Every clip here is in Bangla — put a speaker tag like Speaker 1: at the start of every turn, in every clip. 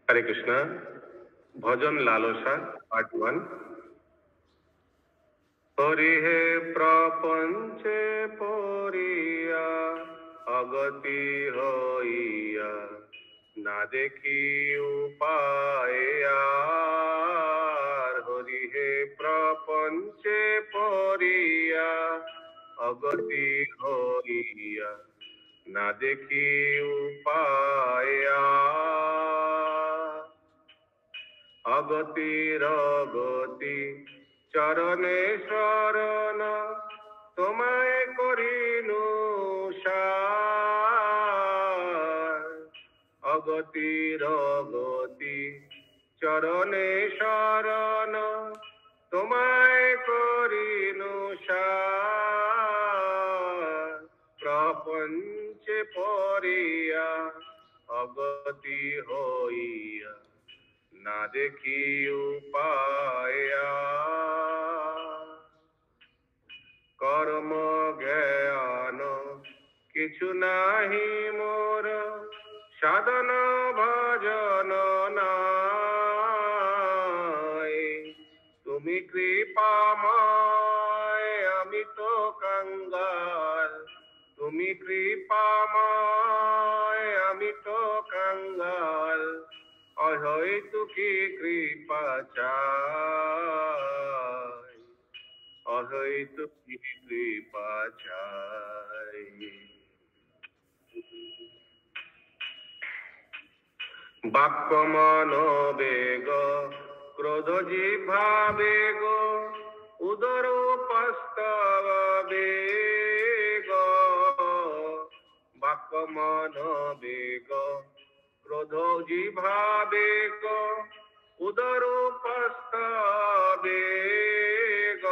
Speaker 1: হরে কৃষ্ণ। ভজন লালসা পার্ট 1। হরি হে প্রপঞ্চে পড়িয়া অগতি হইয়া, না দেখি উপায় আর। হরি হে প্রপঞ্চে পড়িয়া অগতি হইয়া, না দেখি উপায় আর। অগতির অগতি চরণে শরণ, তোমায় করিনু সার। অগতির অগতি চরণে শরণ, তোমায় করিনু সার। প্রপঞ্চে পড়িয়া অগতি হইয়া, না দেখি উপায় আর। কর্ম জ্ঞান কিছু নাহি মোর, সাধন ভজন নাই। তুমি কৃপাময় আমি তো কাঙ্গাল, তুমি কৃপাময় আমি তো কাঙ্গাল। অহৈতুকী কৃপা চাই, অহৈতুকী কৃপা চাই। বাক্য মন বেগ, ক্রোধ জিহ্বা বেগ, উদর উপস্থব বেগ। বাক্য মন বেগ, ক্রোধ জিহ্বা বেগ, উদর উপস্থ বেগ।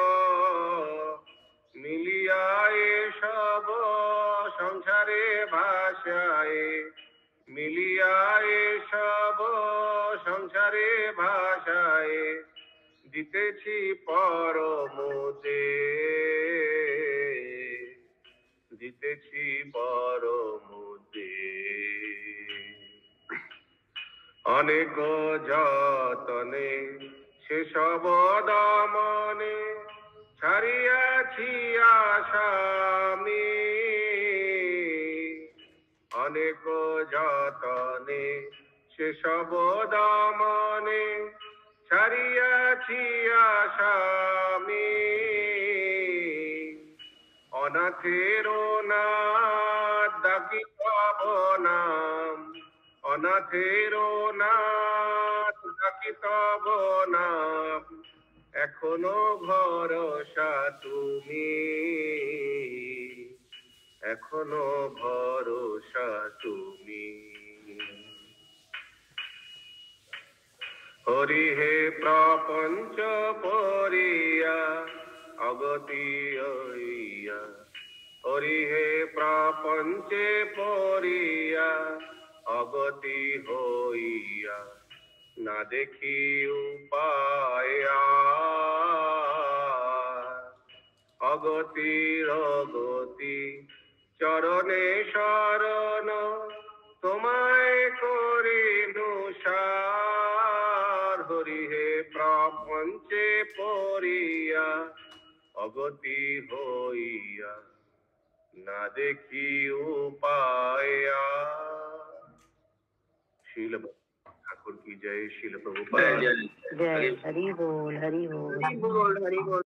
Speaker 1: মিলিয়া সব সংসারে ভাষায়, মিলিয়া সব সংসারে ভাষায়, দিতেছি পরমতে, দিতেছি পরমতে। অনেক যতনে সেসব দমনে, ছাড়িয়াছি আসামি। অনেক যতনে সেসব দমনে, ছাড়িয়াছি আসামি। অনাথের নাথ ডাকি তব নাম, অনাথের নাথ ডাকি তব নাম। এখনো ভরসা তুমি, এখনো ভরসা তুমি। হরি হে প্রপঞ্চ পড়িয়া অগতি হইয়া, হরি হে প্রপঞ্চে পড়িয়া অগতি হইয়া, না দেখি উপায় আর। অগতির অগতি চরণে শরণ, তোমায় করিনু সার। হরি হে প্রপঞ্চে পড়িয়া অগতি হইয়া, না দেখি উপায় আর। শিল ঠাকুর কি জয়, শিল প্রভুপাদ।
Speaker 2: जय हरि बोल हरि बोल।
Speaker 1: हरि बोल हरि बोल।